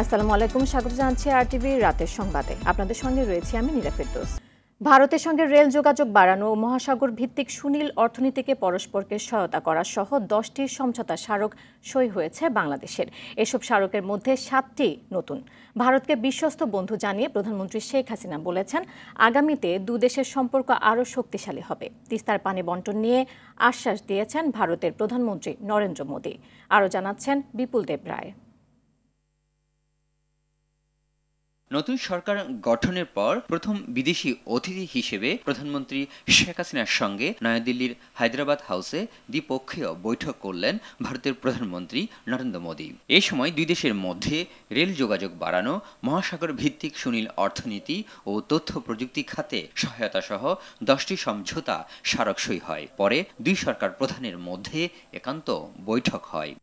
আসসালামু আলাইকুম, স্বাগত জানাচ্ছি আরটিভি রাতের সংবাদে। আপনাদের সঙ্গে রয়েছে আমি নীলা ফেরদৌস। ভারতের সঙ্গে রেল যোগাযোগ বাড়ানো ও মহাসাগর ভিত্তিক সুনীল অর্থনীতিকে পরস্পরকে সহায়তা করা সহ 10টি সমঝোতা স্মারক সই হয়েছে বাংলাদেশের। এসব স্মারকের মধ্যে 7টি নতুন। ভারতকে বিশ্বস্ত বন্ধু জানিয়ে প্রধানমন্ত্রী শেখ হাসিনা বলেছেন, আগামীতে দুদেশের সম্পর্ক আরও শক্তিশালী হবে। তিস্তার পানি বণ্টন নিয়ে আশ্বাস দিয়েছেন ভারতের প্রধানমন্ত্রী নরেন্দ্র মোদী। আরও জানাচ্ছেন বিপুল দেব রায়। নতুন সরকার গঠনের পর প্রথম বিদেশি অতিথি হিসেবে প্রধানমন্ত্রী শেখ হাসিনার সঙ্গে নয়াদিল্লির হায়দ্রাবাদ হাউসে দ্বিপক্ষীয় বৈঠক করলেন ভারতের প্রধানমন্ত্রী নরেন্দ্র মোদী। এই সময় দুই দেশের মধ্যে রেল যোগাযোগ বাড়ানো, মহাসাগর ভিত্তিক সুনীল অর্থনীতি ও তথ্য প্রযুক্তি খাতে সহায়তা সহ 10টি সমঝোতা স্মারক সই হয়। পরে দুই সরকার প্রধানের মধ্যে একান্ত বৈঠক হয়।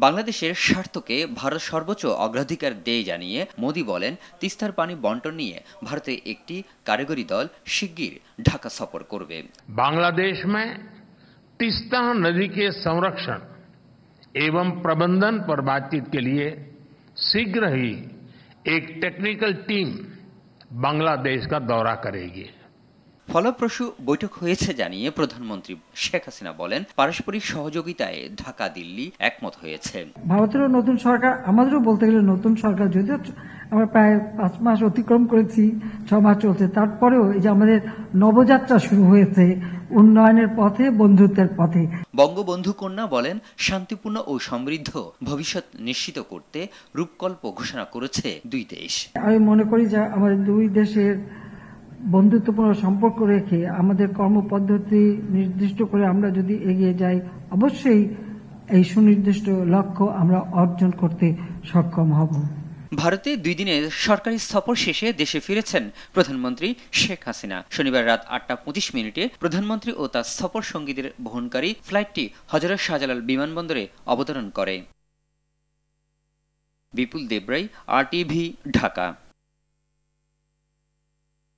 বাংলাদেশের স্বার্থকে ভারত সর্বোচ্চ অগ্রাধিকার দেয় জানিয়ে মোদী বলেন, তিস্তার পানি বণ্টন নিয়ে ভারতে একটি কারিগরি দল শিগগির ঢাকা সফর করবে। बांग्लादेश में तीस्ता नदी के संरक्षण एवं प्रबंधन पर बातचीत के लिए शीघ्र ही एक टेक्निकल टीम बांग्लादेश का दौरा करेगी। ফলপ্রসূ বৈঠক হয়েছে জানিয়ে প্রধানমন্ত্রী শেখ হাসিনা বলেন, পারস্পরিক সহযোগিতায় ঢাকা দিল্লি একমত হয়েছে। ভারতেরও নতুন সরকার, আমাদেরও বলতে গেলে নতুন সরকার, যদিও আমরা প্রায় 5 মাস অতিক্রম করেছি, 6 মাস চলছে, তারপরেও এই যে আমাদের নবযাত্রা শুরু হয়েছে উন্নয়নের পথে, বন্ধুত্বের পথে। বঙ্গবন্ধু কন্যা বলেন, শান্তিপূর্ণ ও সমৃদ্ধ ভবিষ্যৎ নিশ্চিত করতে রূপকল্প ঘোষণা করেছে দুই দেশ। আমি মনে করি যে আমাদের দুই দেশের বন্ধুত্বপূর্ণ সম্পর্ক রেখে আমাদের কর্মপদ্ধতি নির্দিষ্ট করে আমরা যদি এগিয়ে যাই, অবশ্যই এই সুনির্দিষ্ট লক্ষ্য আমরা অর্জন করতে সক্ষম হব। ভারতে 2 দিনের সরকারি সফর শেষে দেশে ফিরেছেন প্রধানমন্ত্রী শেখ হাসিনা। শনিবার রাত 8টা 25 প্রধানমন্ত্রী ও তার সফর সঙ্গীদের বহনকারী ফ্লাইটটি হযরত শাহজালাল বিমানবন্দরে অবতরণ করে। বিপুল দেবরাই, আরটিভি, ঢাকা।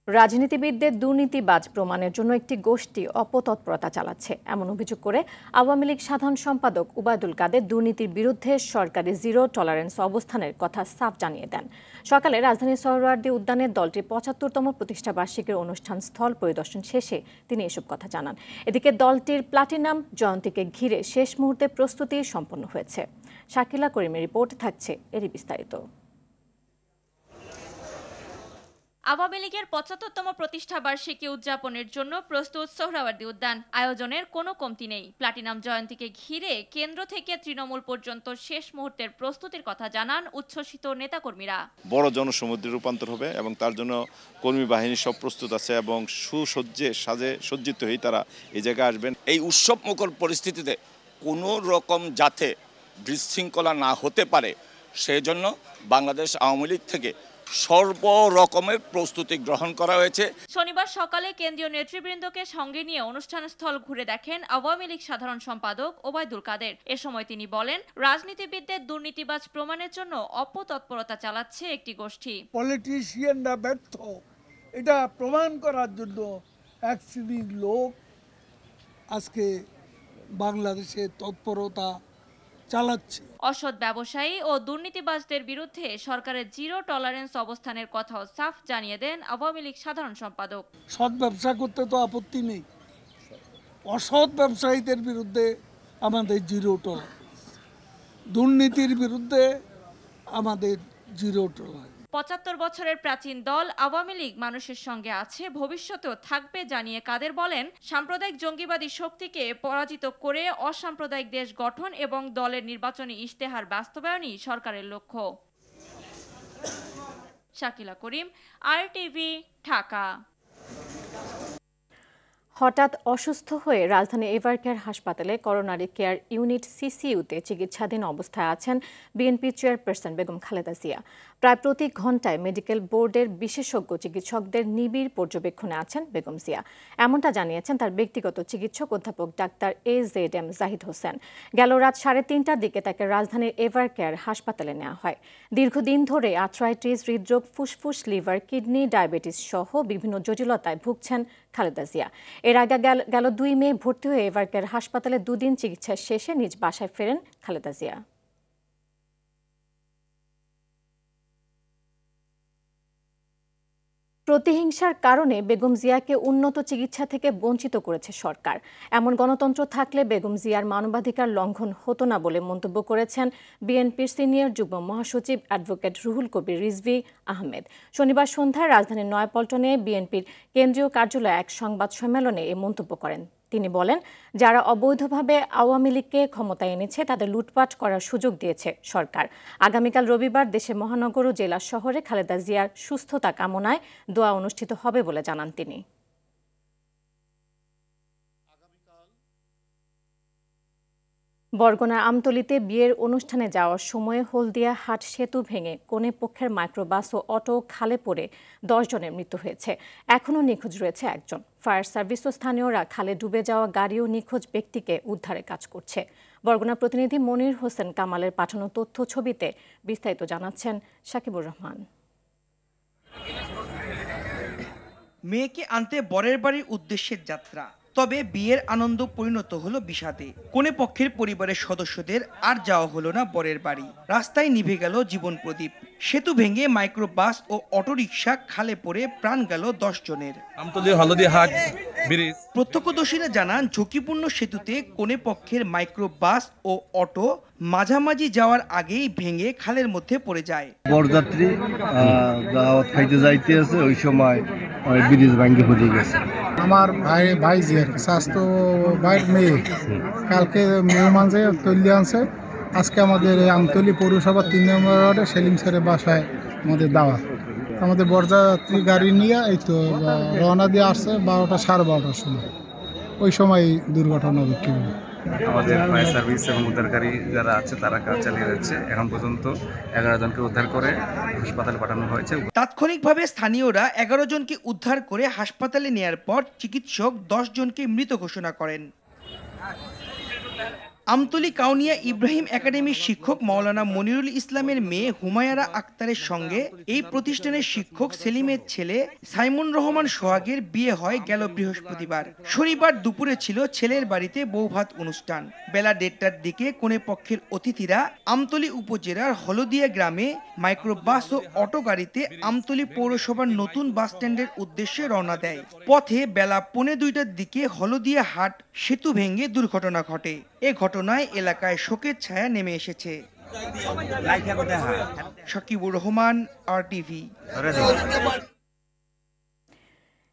রাজনীতিবিদদের দুর্নীতিবাজ প্রমাণের জন্য একটি গোষ্ঠী অপতৎপরতা চালাচ্ছে, এমন অভিযোগ করে আওয়ামী লীগ সাধারণ সম্পাদক ওবায়দুল কাদের দুর্নীতির বিরুদ্ধে সরকারি জিরো টলারেন্স অবস্থানের কথা সাফ জানিয়ে দেন। সকালে রাজধানীর সোহরাওয়ার্দী উদ্যানে দলটির 75তম প্রতিষ্ঠা বার্ষিকীর অনুষ্ঠান স্থল পরিদর্শন শেষে তিনি এসব কথা জানান। এদিকে দলটির প্লাটিনাম জয়ন্তীকে ঘিরে শেষ মুহূর্তে প্রস্তুতি সম্পন্ন হয়েছে। শাকিলা করিমের রিপোর্ট, থাকছে এরই বিস্তারিত। আওয়ামী লীগের 75তম প্রতিষ্ঠা বার্ষিকী উদযাপনের জন্য প্রস্তুত সোহরাওয়ার্দী উদ্যান। আয়োজনের কোনো কমতি নেই। প্লাটিনাম জয়ন্তীকে ঘিরে কেন্দ্র থেকে তৃণমূল পর্যন্ত শেষ মুহূর্তের প্রস্তুতির কথা জানান উচ্ছ্বসিত নেতাকর্মীরা। বড় জনসমুদ্রে রূপান্তর হবে এবং তার জন্য কর্মী বাহিনী সব প্রস্তুত আছে এবং সাজে সজ্জিত হয়ে তারা এই জায়গায় আসবেন। এই উৎসব মুখর পরিস্থিতিতে কোনো রকম যাতে বিশৃঙ্খলা না হতে পারে সেই জন্য বাংলাদেশ আওয়ামী লীগ থেকে সর্বরকমের প্রস্তুতি গ্রহণ করা হয়েছে। শনিবার সকালে কেন্দ্রীয় নেতৃবৃন্দকে সঙ্গে নিয়ে অনুষ্ঠান স্থল ঘুরে দেখেন আওয়ামী লীগ সাধারণ সম্পাদক ওবায়দুল কাদের। এ সময় তিনি বলেন, রাজনীতিবিদদের দুর্নীতিবাজ প্রমাণের জন্য অপতৎপরতা চালাচ্ছে একটি গোষ্ঠী। পলিটিশিয়ানরা ব্যর্থ, এটা প্রমাণ করার জন্য এক শ্রেণীর লোক আজকে বাংলাদেশে তৎপরতা চালাচ্ছে। অসৎ ব্যবসায়ী ও দুর্নীতিবাজদের বিরুদ্ধে সরকারের জিরো টলারেন্স অবস্থানের কথাও সাফ জানিয়ে দেন আওয়ামী লীগ সাধারণ সম্পাদক। সৎ ব্যবসা করতে তো আপত্তি নেই, অসৎ ব্যবসায়ীদের বিরুদ্ধে আমাদের জিরো টলারেন্স, দুর্নীতির বিরুদ্ধে আমাদের জিরো টলারেন্স। 75 বছরের প্রাচীন দল আওয়ামী লীগ মানুষের সঙ্গে আছে, ভবিষ্যতেও থাকবে জানিয়ে কাদের বলেন, সাম্প্রদায়িক জঙ্গিবাদী শক্তিকে পরাজিত করে অসাম্প্রদায়িক দেশ গঠন এবং দলের নির্বাচনী ইশতেহার বাস্তবায়নই সরকারের লক্ষ্য। শাকিলা করিম, আরটিভি, ঢাকা। হঠাৎ অসুস্থ হয়ে রাজধানী এভারকেয়ার হাসপাতালে করোনারি কেয়ার ইউনিট সিসিইউতে চিকিৎসাধীন অবস্থায় আছেন বিএনপি চেয়ারপারসন বেগম খালেদা জিয়া। প্রায় প্রতি ঘণ্টায় মেডিকেল বোর্ডের বিশেষজ্ঞ চিকিৎসকদের নিবিড় পর্যবেক্ষণে আছেন বেগম জিয়া, এমনটা জানিয়েছেন তার ব্যক্তিগত চিকিৎসক অধ্যাপক ডাক্তার AZM জাহিদ হোসেন। গেল রাত 3:30টার দিকে তাকে রাজধানীর এভারকেয়ার হাসপাতালে নেওয়া হয়। দীর্ঘদিন ধরে আর্থ্রাইটিস, হৃদরোগ, ফুসফুস, লিভার, কিডনি, ডায়াবেটিস সহ বিভিন্ন জটিলতায় ভুগছেন খালেদা জিয়া। এর আগে গেল 2 মে ভর্তি হয়ে এভারকেয়ার হাসপাতালে 2 দিন চিকিৎসা শেষে নিজ বাসায় ফেরেন খালেদা জিয়া। প্রতিহিংসার কারণে বেগম জিয়াকে উন্নত চিকিৎসা থেকে বঞ্চিত করেছে সরকার। এমন গণতন্ত্র থাকলে বেগম জিয়ার মানবাধিকার লঙ্ঘন হতো না বলে মন্তব্য করেছেন বিএনপির সিনিয়র যুগ্ম মহাসচিব অ্যাডভোকেট রুহুল কবির রিজভী আহমেদ। শনিবার সন্ধ্যায় রাজধানীর নয়াপল্টনে বিএনপির কেন্দ্রীয় কার্যালয়ে এক সংবাদ সম্মেলনে এ মন্তব্য করেন। তিনি বলেন, যারা অবৈধভাবে আওয়ামী লীগকে ক্ষমতায় এনেছে তাদের লুটপাট করার সুযোগ দিয়েছে সরকার। আগামীকাল রবিবার দেশের মহানগর ও জেলা শহরে খালেদা জিয়ার সুস্থতা কামনায় দোয়া অনুষ্ঠিত হবে বলে জানান তিনি। বরগুনার আমতলীতে বিয়ের অনুষ্ঠানে যাওয়ার সময় হলদিয়া হাট সেতু ভেঙে কনে পক্ষের মাইক্রোবাস ও অটো খালে পড়ে 10 জনের মৃত্যু হয়েছে। এখনও নিখোঁজ রয়েছে একজন। ফায়ার সার্ভিস ও স্থানীয়রা খালে ডুবে যাওয়া গাড়ি ও নিখোঁজ ব্যক্তিকে উদ্ধারে কাজ করছে। বরগুনা প্রতিনিধি মনির হোসেন কামালের পাঠানো তথ্য ছবিতে বিস্তারিত জানাচ্ছেন শাকিবুর রহমান। মেয়েকে আনতে বরের বাড়ির উদ্দেশ্যের যাত্রা, তবে বিয়ের আনন্দ পরিণত হলো বিষাদে। কনে পক্ষের পরিবারের সদস্যদের আর যাওয়া হলো না বরের বাড়ি। রাস্তায় নিভে গেল জীবন প্রদীপ। সেতু ভেঙে মাইক্রোবাস ও অটোরিকশা খালে পড়ে প্রাণ গেল 10 জনের। প্রত্যক্ষদর্শীরা জানান, ঝুঁকিপূর্ণ সেতুতে কনে পক্ষের মাইক্রোবাস ও অটো মাঝামাঝি যাওয়ার আগেই ভেঙে খালের মধ্যে পড়ে যায়। বরযাত্রী দাওয়াত খাইতে যাইতে আছে, ওই সময় ব্রিজ ভাঙে পড়ে গেছে। আমার ভাই স্বাস্থ্য ভাইয়ের মেয়ে কালকে মেহমান যে তৈরি আনছে, আজকে আমাদের আমতলী পৌরসভা 3 নম্বর ওয়ার্ডে সেলিম স্যারের বাসায় আমাদের দাওয়াত। আমাদের বরযাত্রী গাড়ি নিয়ে এই তো রওনা দিয়ে আসছে 12টা সাড়ে 12টার সময়। ওই সময় দুর্ঘটনা ঘটে গেল। আমাদের ফায়ার সার্ভিস এবং উদ্ধারকারী যারা আছে তারা কাজ চালিয়ে যাচ্ছে। এখন পর্যন্ত 11 জনকে উদ্ধার করে হাসপাতালে পাঠানো হয়েছে। তাৎক্ষণিকভাবে স্থানীয়রা 11 জনকে উদ্ধার করে হাসপাতালে নেয়ার পর চিকিৎসক 10 জনকে মৃত ঘোষণা করেন। আমতলী কাউনিয়া ইব্রাহিম একাডেমির শিক্ষক মাওলানা মনিরুল ইসলামের মেয়ে হুমায়ারা আক্তারের সঙ্গে এই প্রতিষ্ঠানের শিক্ষক সেলিমের ছেলে সাইমুন রহমান সোহাগের বিয়ে হয় গেল বৃহস্পতিবার। শনিবার দুপুরে ছিল ছেলের বাড়িতে বৌভাত অনুষ্ঠান। বেলা 1:30টার দিকে কনে পক্ষের অতিথিরা আমতলী উপজেলার হলদিয়া গ্রামে মাইক্রোবাস ও অটো গাড়িতে আমতলী পৌরসভার নতুন বাস স্ট্যান্ডের উদ্দেশ্যে রওনা দেয়। পথে বেলা 1:45টার দিকে হলদিয়া হাট সেতু ভেঙে দুর্ঘটনা ঘটে। এ ঘটনায় এলাকায় শোকের ছায়া নেমে এসেছে। শাকিবুর রহমান, RTV।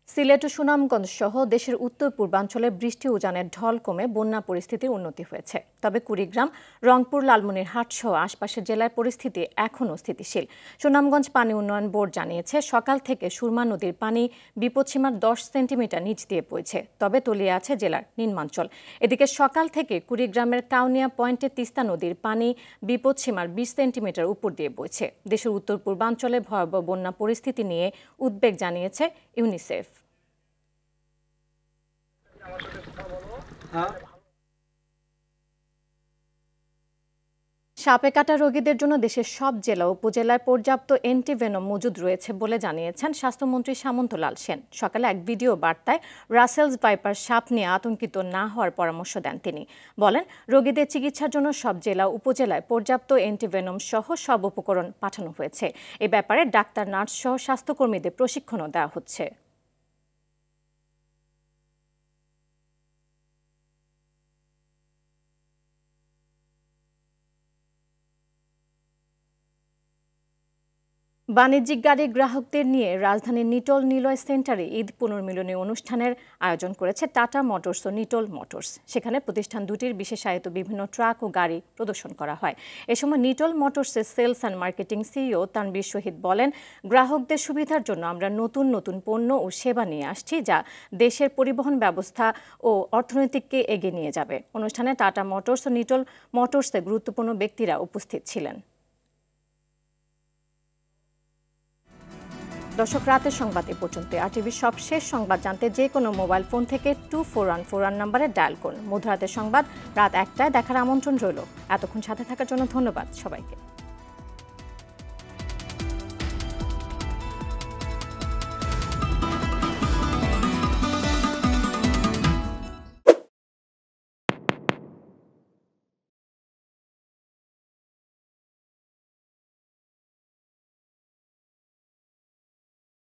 সিলেট ও সুনামগঞ্জ সহ দেশের উত্তর পূর্বাঞ্চলে বৃষ্টি উজানের ঢল কমে বন্যা পরিস্থিতির উন্নতি হয়েছে। তবে কুড়িগ্রাম, রংপুর, লালমনিরহাট সহ আশপাশের জেলার পরিস্থিতি এখনও স্থিতিশীল। সুনামগঞ্জ পানি উন্নয়ন বোর্ড জানিয়েছে, সকাল থেকে সুরমা নদীর পানি বিপদসীমার 10 সেন্টিমিটার নিচ দিয়ে বইছে। তবে তলিয়ে আছে জেলার নিম্নাঞ্চল। এদিকে সকাল থেকে কুড়িগ্রামের কাউনিয়া পয়েন্টে তিস্তা নদীর পানি বিপদসীমার 20 সেন্টিমিটার উপর দিয়ে বইছে। দেশের উত্তর পূর্বাঞ্চলে ভয়াবহ বন্যা পরিস্থিতি নিয়ে উদ্বেগ জানিয়েছে ইউনিসেফ। সাপে কাটা রোগীদের জন্য দেশের সব জেলা ও উপজেলায় পর্যাপ্ত অ্যান্টিভেনম মজুদ রয়েছে বলে জানিয়েছেন স্বাস্থ্যমন্ত্রী সামন্তলাল সেন। সকালে এক ভিডিও বার্তায় রাসেলস ভাইপার সাপ নিয়ে আতঙ্কিত না হওয়ার পরামর্শ দেন তিনি। বলেন, রোগীদের চিকিৎসার জন্য সব জেলা উপজেলায় পর্যাপ্ত অ্যান্টিভেনম সহ সব উপকরণ পাঠানো হয়েছে। এ ব্যাপারে ডাক্তার, নার্স সহ স্বাস্থ্যকর্মীদের প্রশিক্ষণও দেওয়া হচ্ছে। বাণিজ্যিক গাড়ির গ্রাহকদের নিয়ে রাজধানীর নিটল নিলয় সেন্টারে ঈদ পুনর্মিলনী অনুষ্ঠানের আয়োজন করেছে টাটা মোটরস ও নিটল মোটরস। সেখানে প্রতিষ্ঠান দুটির বিশেষায়িত বিভিন্ন ট্রাক ও গাড়ি প্রদর্শন করা হয়। এ সময় নিটল মোটরসের sales and marketing CEO Tanvir Shahid বলেন, গ্রাহকদের সুবিধার জন্য আমরা নতুন নতুন পণ্য ও সেবা নিয়ে আসছি, যা দেশের পরিবহন ব্যবস্থা ও অর্থনীতিকে এগিয়ে নিয়ে যাবে। অনুষ্ঠানে টাটা মোটরস ও নিটল মোটরসের গুরুত্বপূর্ণ ব্যক্তিরা উপস্থিত ছিলেন। দর্শক, রাতের সংবাদ এ পর্যন্ত। RTVর সবশেষ সংবাদ জানতে যে কোনো মোবাইল ফোন থেকে 2414 নম্বরে ডায়াল করুন। মধ্যরাতের সংবাদ রাত 1টায় দেখার আমন্ত্রণ রইল। এতক্ষণ সাথে থাকার জন্য ধন্যবাদ সবাইকে।